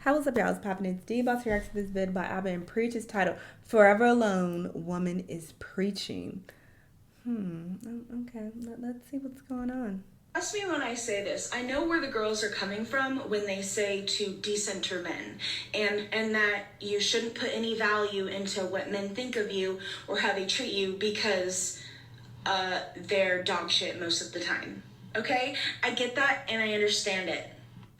How was up, y'all? It's popping in. Today about to react to this vid by Abba and Preach. It's titled "Forever Alone, Woman is Preaching." Okay. Let's see what's going on. Trust me when I say this. I know where the girls are coming from when they say to decenter men, and that you shouldn't put any value into what men think of you or how they treat you because they're dog shit most of the time. Okay? I get that and I understand it.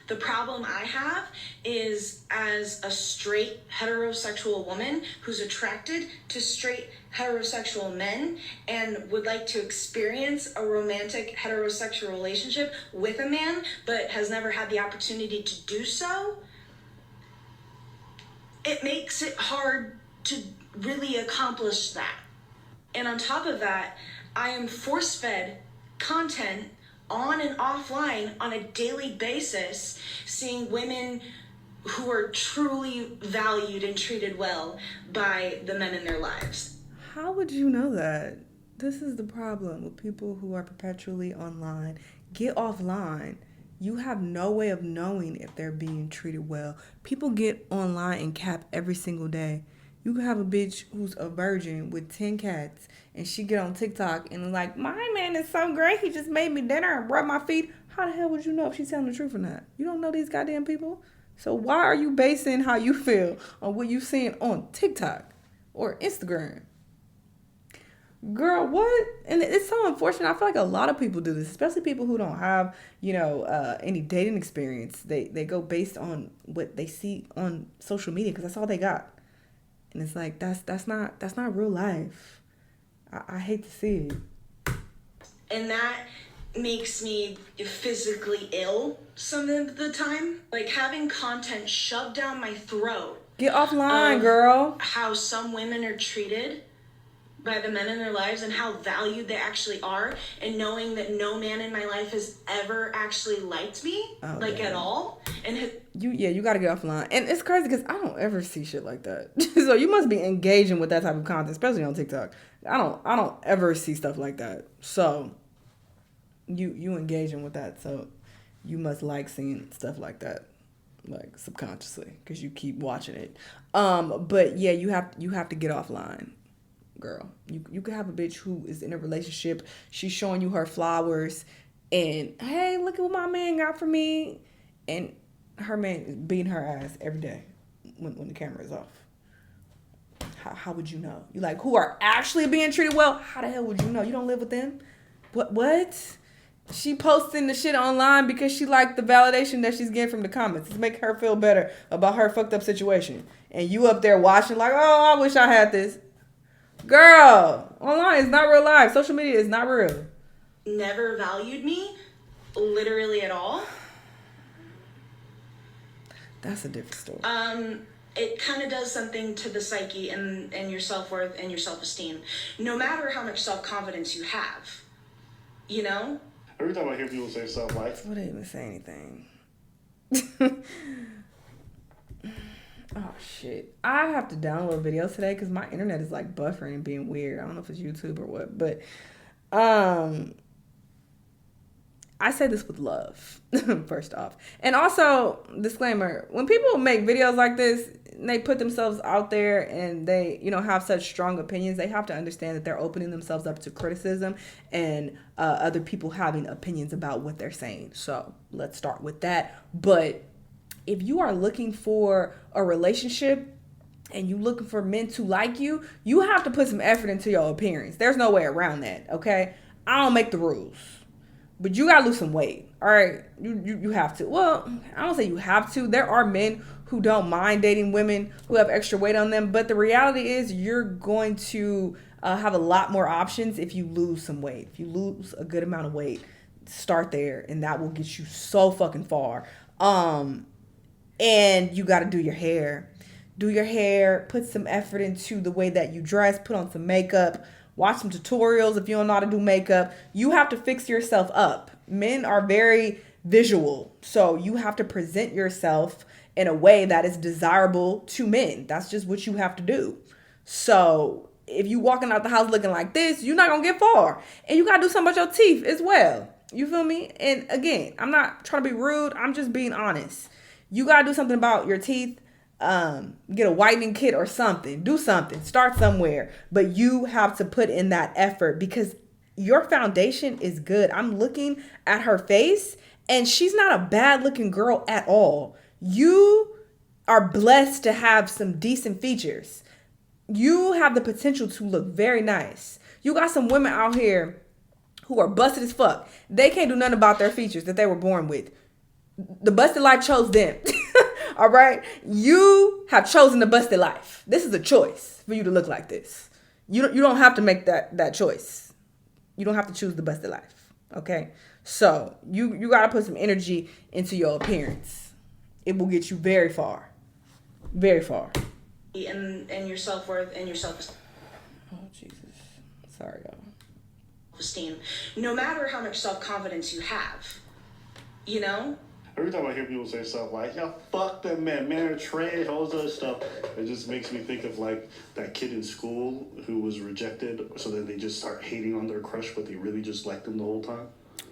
The problem I have is as a straight heterosexual woman who's attracted to straight heterosexual men and would like to experience a romantic heterosexual relationship with a man but has never had the opportunity to do so, it makes it hard to really accomplish that. And on top of that, I am force-fed content on and offline on a daily basis, seeing women who are truly valued and treated well by the men in their lives. How would you know that? This is the problem with people who are perpetually online. Get offline. You have no way of knowing if they're being treated well. People get online and cap every single day. You can have a bitch who's a virgin with 10 cats and she get on TikTok and like, my man is so great. He just made me dinner and rubbed my feet. How the hell would you know if she's telling the truth or not? You don't know these goddamn people. So why are you basing how you feel on what you've seen on TikTok or Instagram? Girl, what? And it's so unfortunate. I feel like a lot of people do this, especially people who don't have, any dating experience. They go based on what they see on social media because that's all they got. And it's like that's not real life. I hate to see it. And that makes me physically ill some of the time. Like having content shoved down my throat. Get offline, girl. How some women are treated by the men in their lives and how valued they actually are, and knowing that no man in my life has ever actually liked me at all. And you gotta get offline. And it's crazy because I don't ever see shit like that. So you must be engaging with that type of content, especially on TikTok. I don't ever see stuff like that. So you engaging with that, so you must like seeing stuff like that, like subconsciously, because you keep watching it. But yeah, you have to get offline. Girl, you could have a bitch who is in a relationship. She's showing you her flowers and, hey, look at what my man got for me. And her man is beating her ass every day when the camera is off. How would you know? You like, who are actually being treated well? How the hell would you know? You don't live with them? What? She posting the shit online because she liked the validation that she's getting from the comments. It's making her feel better about her fucked up situation. And you up there watching like, oh, I wish I had this. Girl, online is not real life. Social media is not real. Never valued me, literally at all. That's a different story. It kind of does something to the psyche and your self-worth and your self-esteem. No matter how much self-confidence you have, you know? Every time I hear people say something like... Well, they didn't even say anything. Oh, shit. I have to download videos today because my internet is like buffering and being weird. I don't know if it's YouTube or what, but I say this with love, first off. And also, disclaimer, when people make videos like this, and they put themselves out there and they, have such strong opinions, they have to understand that they're opening themselves up to criticism and other people having opinions about what they're saying. So let's start with that. But if you are looking for a relationship and you looking for men to like you, you have to put some effort into your appearance. There's no way around that, okay? I don't make the rules. But you gotta lose some weight, all right? You have to. Well, I don't say you have to. There are men who don't mind dating women who have extra weight on them. But the reality is you're going to have a lot more options if you lose some weight. If you lose a good amount of weight, start there. And that will get you so fucking far. And you got to do your hair. Do your hair. Put some effort into the way that you dress. Put on some makeup. Watch some tutorials if you don't know how to do makeup. You have to fix yourself up. Men are very visual. So you have to present yourself in a way that is desirable to men. That's just what you have to do. So if you walking out the house looking like this, you're not going to get far. And you got to do something about your teeth as well. You feel me? And again, I'm not trying to be rude. I'm just being honest. You gotta do something about your teeth. Get a whitening kit or something. Do something. Start somewhere. But you have to put in that effort because your foundation is good. I'm looking at her face and she's not a bad looking girl at all. You are blessed to have some decent features. You have the potential to look very nice. You got some women out here who are busted as fuck. They can't do nothing about their features that they were born with. The busted life chose them. All right? You have chosen the busted life. This is a choice for you to look like this. You don't have to make that choice. You don't have to choose the busted life. Okay? So you got to put some energy into your appearance. It will get you very far. Very far. And your self-worth and your self-esteem. Oh, Jesus. Sorry, y'all. Esteem, no matter how much self-confidence you have, you know? Every time I hear people say stuff like, yeah, fuck them, men are trash, all this other stuff, it just makes me think of like that kid in school who was rejected, so then they just start hating on their crush, but they really just liked them the whole time.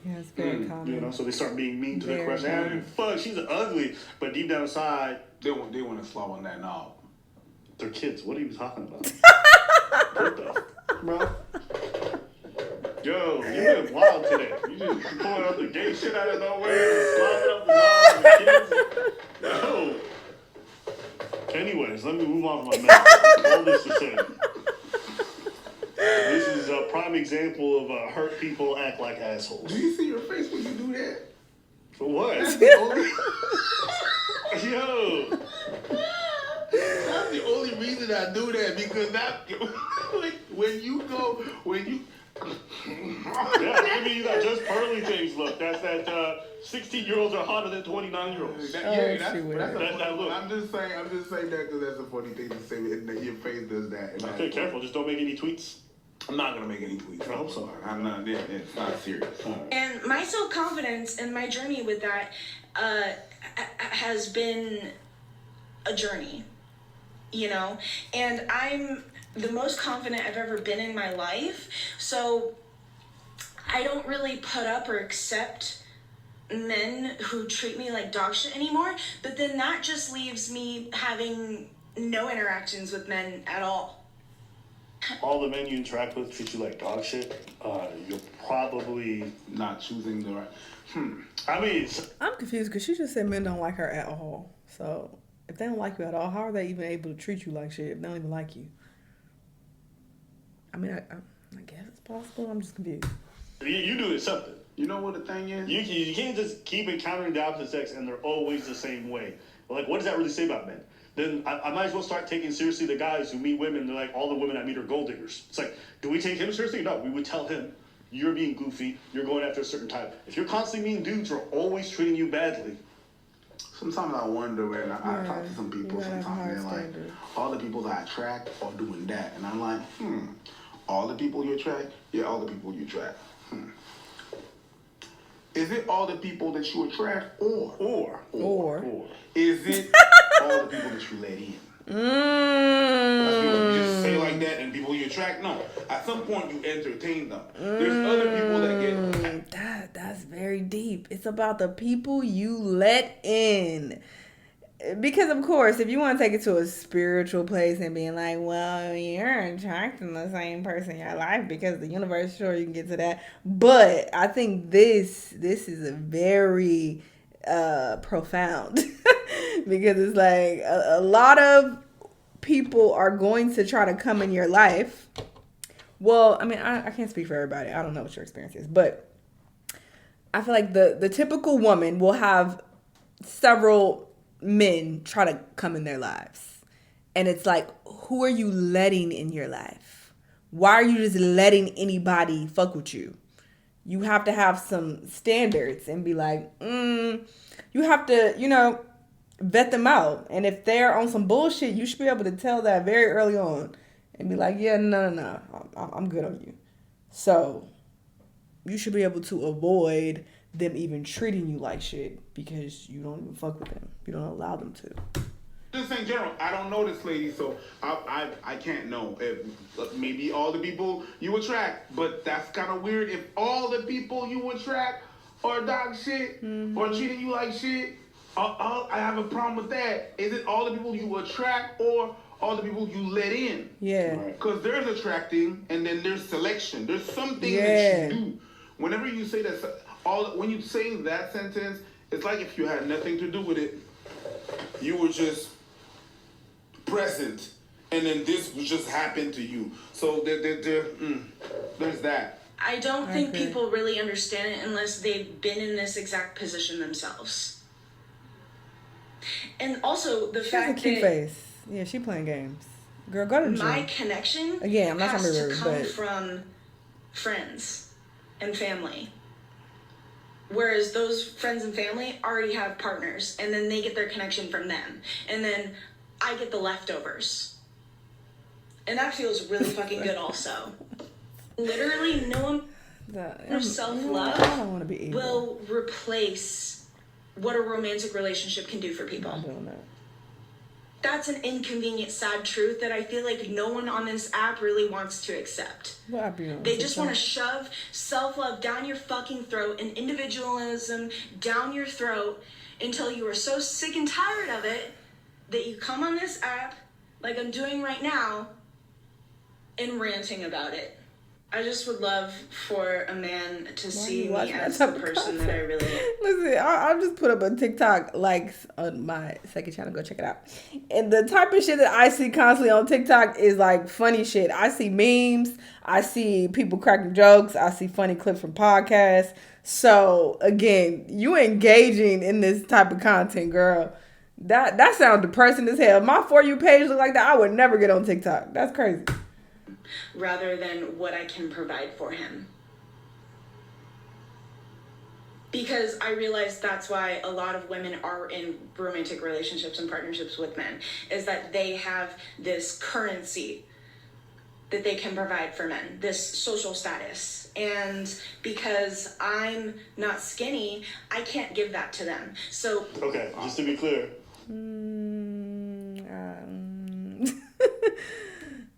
Yeah, it's very common. You know, so they start being mean to their crush. Common. Fuck, she's ugly, but deep down inside, they want to slow on that knob. They're kids. What are you talking about? What the bro? Yo, you been wild today. You just pulling out the gay shit out of nowhere and slopping up the knobs and kids. No. Anyways, let me move on from my mouth. All this to say. This is a prime example of hurt people act like assholes. Do you see your face when you do that? For what? That's the only... Yo. That's the only reason I do that, because that when you yeah, maybe you got just pearly things. Look, that's that 16-year-olds are hotter than 29-year-olds. That look. I'm just saying that because that's a funny thing to say, and that your face does that. Okay, careful. Just don't make any tweets. I'm not gonna make any tweets. I hope so. I'm not. It's not serious. And my self-confidence and my journey with that has been a journey, you know? And I'm the most confident I've ever been in my life. So I don't really put up or accept men who treat me like dog shit anymore. But then that just leaves me having no interactions with men at all. All the men you interact with treat you like dog shit. You're probably not choosing the right. I mean, I'm confused because she just said men don't like her at all. So if they don't like you at all, how are they even able to treat you like shit if they don't even like you? I mean, I guess it's possible. I'm just confused. You do it something. You know what the thing is? You can't just keep encountering the opposite sex and they're always the same way. Like, what does that really say about men? Then I might as well start taking seriously the guys who meet women. They're like, all the women I meet are gold diggers. It's like, do we take him seriously? No, we would tell him, you're being goofy. You're going after a certain type. If you're constantly meeting dudes who are always treating you badly. Sometimes I wonder when I talk to some people, sometimes they're like, all the people that I attract are doing that. And I'm like, all the people you attract? Yeah, all the people you attract. Is it all the people that you attract or is it all the people that you let in? You just say like that and people you attract? No. At some point you entertain them. There's other people that get... That's very deep. It's about the people you let in. Because, of course, if you want to take it to a spiritual place and being like, well, you're attracting the same person in your life because the universe, sure, you can get to that. But I think this is a very profound because it's like a lot of people are going to try to come in your life. Well, I mean, I can't speak for everybody. I don't know what your experience is. But I feel like the typical woman will have several men try to come in their lives. And it's like, who are you letting in your life? Why are you just letting anybody fuck with you? You have to have some standards and be like, you have to, vet them out. And if they're on some bullshit, you should be able to tell that very early on and be like, yeah, no, I'm good on you. So you should be able to avoid them even treating you like shit because you don't even fuck with them. You don't allow them to. Just in general, I don't know this lady, so I can't know. If maybe all the people you attract, but that's kind of weird. If all the people you attract are dog shit or treating you like shit, I have a problem with that. Is it all the people you attract or all the people you let in? Yeah. Because there's attracting and then there's selection. There's something that you do. Whenever you say that, when you say that sentence, it's like if you had nothing to do with it, you were just present, and then this just happened to you. So there's that. I don't think people really understand it unless they've been in this exact position themselves. And also the fact that... She has a cute face. Yeah, she playing games. Girl, go to the gym. My connection again, I'm not has to to come but... from friends and family. Whereas those friends and family already have partners, and then they get their connection from them. And then I get the leftovers. And that feels really fucking good also. Literally, no one self-love will replace what a romantic relationship can do for people. I'm doing that. That's an inconvenient, sad truth that I feel like no one on this app really wants to accept. They just want to shove self-love down your fucking throat and individualism down your throat until you are so sick and tired of it that you come on this app, like I'm doing right now, and ranting about it. I just would love for a man to see me as the person that I really am. Listen, I'll just put up a TikTok likes on my second channel. Go check it out. And the type of shit that I see constantly on TikTok is like funny shit. I see memes. I see people cracking jokes. I see funny clips from podcasts. So again, you engaging in this type of content, girl. That sounds depressing as hell. If my For You page look like that, I would never get on TikTok. That's crazy. Rather than what I can provide for him. Because I realize that's why a lot of women are in romantic relationships and partnerships with men, is that they have this currency that they can provide for men, this social status. And because I'm not skinny, I can't give that to them. So... Okay, just to be clear.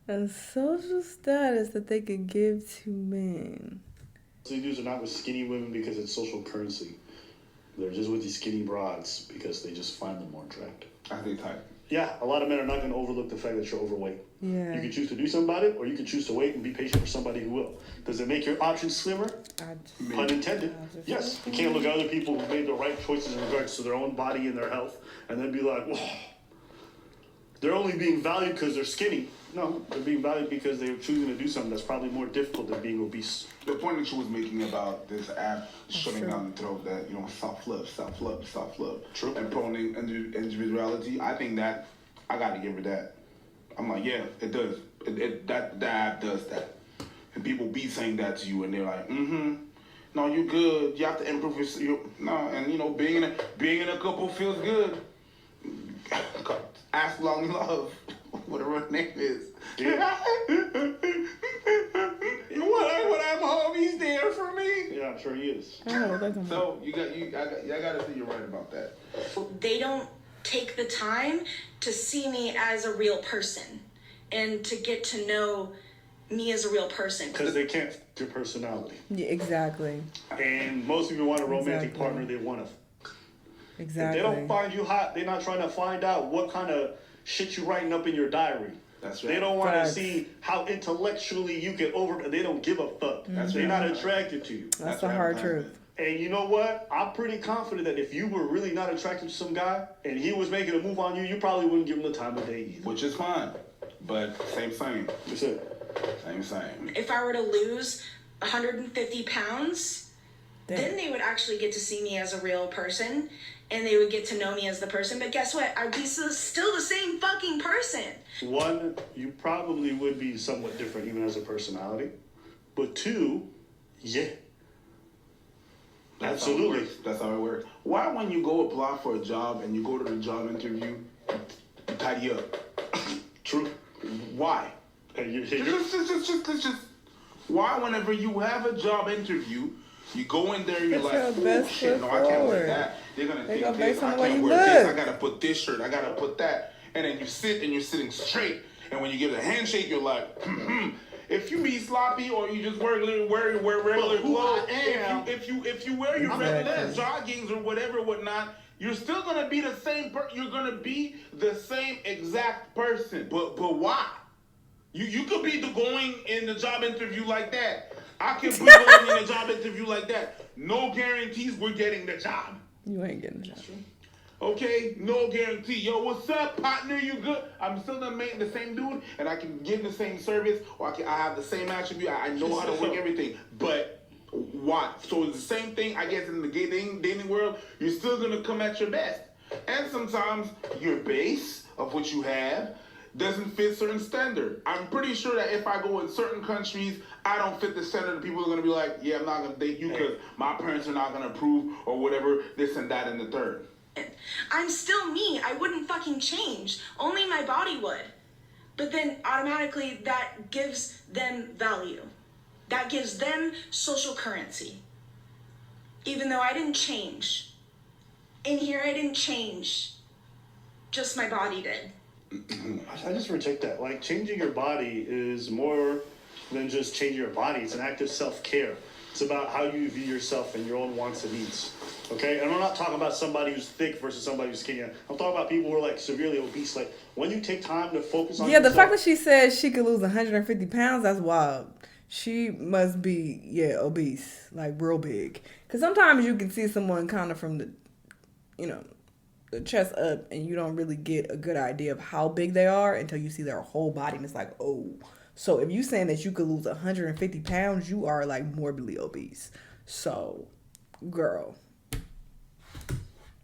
A social status that they can give to men. These dudes are not with skinny women because it's social currency. They're just with these skinny broads because they just find them more attractive. I think type. Yeah, a lot of men are not going to overlook the fact that you're overweight. Yeah. You can choose to do something about it, or you can choose to wait and be patient for somebody who will. Does it make your options slimmer? Pun intended. Yes. You can't look at other people who made the right choices in regards to their own body and their health and then be like, whoa, they're only being valued because they're skinny. No, they're being valued because they're choosing to do something that's probably more difficult than being obese. The point that she was making about this app shutting down the throat that, self-love. True. And promoting individuality, I think that I got to give her that. I'm like, yeah, it does. That app does that. And people be saying that to you, and they're like, no, you good. You have to improve your no, and being in a couple feels good. Ask long love. Whatever her name is. Yeah. What I'm home, he's there for me. Yeah, I'm sure he is. So I gotta say you're right about that. They don't take the time to see me as a real person and to get to know me as a real person. Because they can't f*** your personality. Yeah, exactly. And most people want a romantic partner, they want to Exactly. If they don't find you hot, they're not trying to find out what kind of shit you writing up in your diary. That's right. They don't want to see how intellectually you can they don't give a fuck. They're not attracted to you. That's the hard truth. And you know what? I'm pretty confident that if you were really not attracted to some guy and he was making a move on you, you probably wouldn't give him the time of day either. Which is fine. But same. That's it. Same. If I were to lose 150 pounds, then they would actually get to see me as a real person and they would get to know me as the person. But guess what? I'd be still the same fucking person. One, you probably would be somewhat different even as a personality. But two, yeah. Absolutely. That's how it works. Why when you go apply for a job and you go to the job interview, you tidy up? True. Why? Hey, just why whenever you have a job interview, you go in there, you're like, oh shit, no, I can't wear that. They're gonna think this, I can't wear this, I gotta put this shirt, I gotta put that. And then you sit and you're sitting straight. And when you give a handshake, you're like, If you be sloppy or you just wear regular clothes, if you wear your regular joggings or whatever, whatnot, you're still gonna be the same you're gonna be the same exact person. But why? You could be going in the job interview like that. I could be going in a job interview like that. No guarantees we're getting the job. You ain't getting the job. Okay, no guarantee. Yo, what's up, partner? You good? I'm still the same dude, and I can give the same service, or I have the same attribute. I know how to work everything. But why? So it's the same thing, I guess, in the dating world. You're still gonna come at your best, and sometimes your base of what you have doesn't fit certain standard. I'm pretty sure that if I go in certain countries, I don't fit the standard. People are gonna be like, yeah, I'm not gonna date you because my parents are not gonna approve or whatever, this and that and the third. I'm still me. I wouldn't fucking change. Only my body would. But then automatically that gives them value. That gives them social currency. Even though I didn't change. In here I didn't change. Just my body did. I just reject that. Like, changing your body is more than just changing your body. It's an act of self-care. It's about how you view yourself and your own wants and needs. Okay? And I'm not talking about somebody who's thick versus somebody who's skinny. I'm talking about people who are like severely obese. Like, when you take time to focus on yourself. The fact that she said she could lose 150 pounds, that's wild. She must be, obese. Like, real big. Because sometimes you can see someone kind of from the chest up, and you don't really get a good idea of how big they are until you see their whole body, and it's like, oh. So if you saying that you could lose 150 pounds, you are like morbidly obese. So, girl.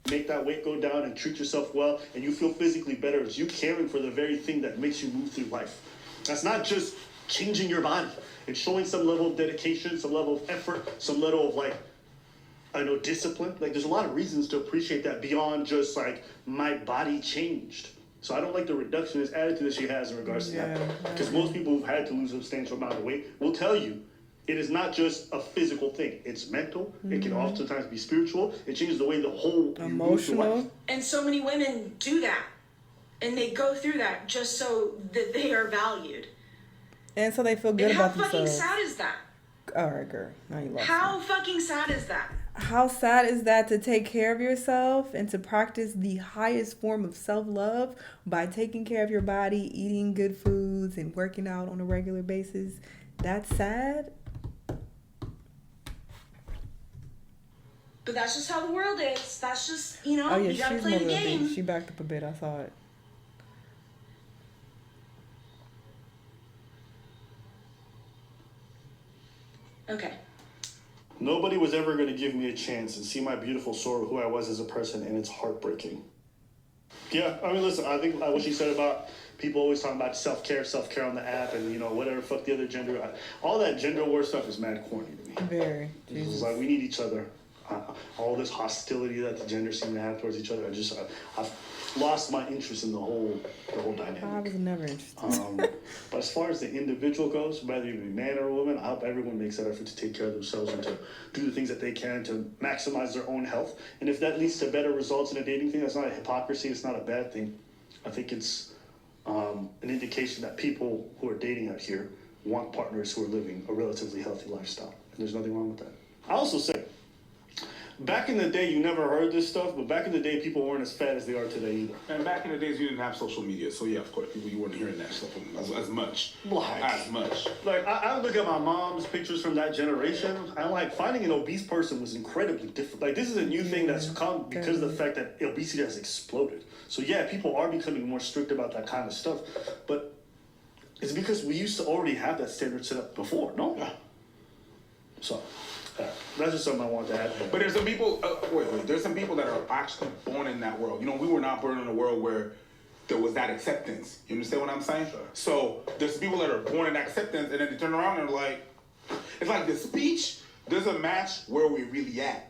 Make that weight go down and treat yourself well, and you feel physically better. It's you caring for the very thing that makes you move through life. That's not just changing your body. It's showing some level of dedication, some level of effort, some level of discipline. Like, there's a lot of reasons to appreciate that beyond just like my body changed. So I don't like the reductionist attitude that she has in regards to that. Because most people who've had to lose a substantial amount of weight will tell you it is not just a physical thing. It's mental. Mm-hmm. It can oftentimes be spiritual. It changes the way the whole emotional. And so many women do that. And they go through that just so that they are valued. And so they feel good about themselves. How fucking sad is that? All right, girl. Now you lost How fucking sad is that? How sad is that to take care of yourself and to practice the highest form of self-love by taking care of your body, eating good foods, and working out on a regular basis? That's sad. But that's just how the world is. That's just, you Oh, yeah, gotta play the game. She backed up a bit. I saw it. Okay. Nobody was ever going to give me a chance and see my beautiful soul, who I was as a person, and it's heartbreaking. Yeah, I mean, listen, I think what she said about people always talking about self-care on the app and, whatever, fuck the other gender. All that gender war stuff is mad corny to me. Very. It's like, we need each other. All this hostility that the genders seem to have towards each other, I've lost my interest in the whole dynamic. I was never interested. But as far as the individual goes, whether you be a man or a woman, I hope everyone makes that effort to take care of themselves and to do the things that they can to maximize their own health. And if that leads to better results in a dating thing, that's not a hypocrisy. It's not a bad thing. I think it's an indication that people who are dating out here want partners who are living a relatively healthy lifestyle. And there's nothing wrong with that. I also say, back in the day, you never heard this stuff, but back in the day, people weren't as fat as they are today either. And back in the days, you didn't have social media, so yeah, of course, you weren't hearing that stuff as much. As much. Like, I look at my mom's pictures from that generation, and like, finding an obese person was incredibly different. Like, this is a new thing that's come because of the fact that obesity has exploded. So yeah, people are becoming more strict about that kind of stuff, but it's because we used to already have that standard set up before, no? Yeah. So... that's just something I want to add. But there's some people, there's some people that are actually born in that world. We were not born in a world where there was that acceptance. You understand what I'm saying? Sure. So there's people that are born in acceptance, and then they turn around and they're like, it's like the speech doesn't match where we're really at.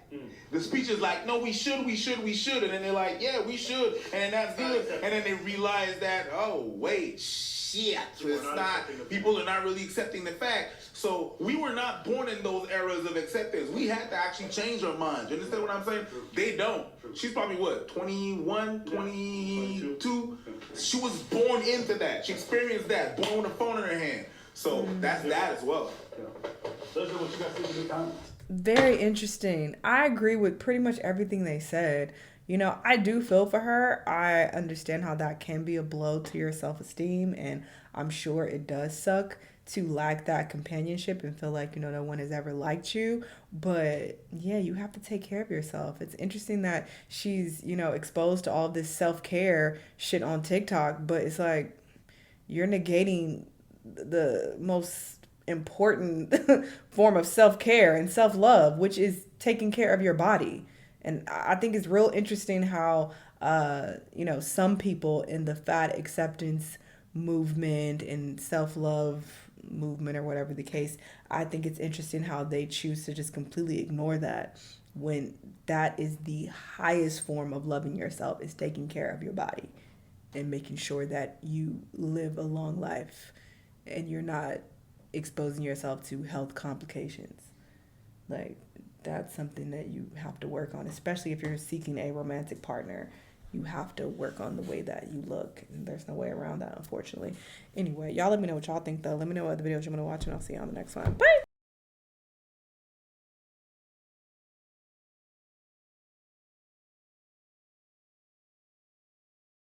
The speech is like, no, we should. And then they're like, yeah, we should. And then that's good. And then they realize that, oh, wait, shit. It's not, people are not really accepting the fact. So we were not born in those eras of acceptance. We had to actually change our minds. You understand what I'm saying? They don't. She's probably what, 21, 22? She was born into that. She experienced that, born with a phone in her hand. So that's that as well. Those are what you guys think of the comments. Very interesting. I agree with pretty much everything they said. you know, I do feel for her. I understand how that can be a blow to your self-esteem, and I'm sure it does suck to lack that companionship and feel like, you know, no one has ever liked you. But yeah, you have to take care of yourself. It's interesting that she's, you know, exposed to all this self-care shit on TikTok, but it's like you're negating the most important form of self-care and self-love, which is taking care of your body. And I think it's real interesting how you know, some people in the fat acceptance movement and self-love movement or whatever the case, I think it's interesting how they choose to just completely ignore that, when that is the highest form of loving yourself, is taking care of your body and making sure that you live a long life and you're not exposing yourself to health complications. Like, that's something that you have to work on, especially if you're seeking a romantic partner. You have to work on the way that you look, and there's no way around that, unfortunately. Anyway, y'all let me know what y'all think, though. Let me know what other videos you want to watch, and I'll see you on the next one. Bye!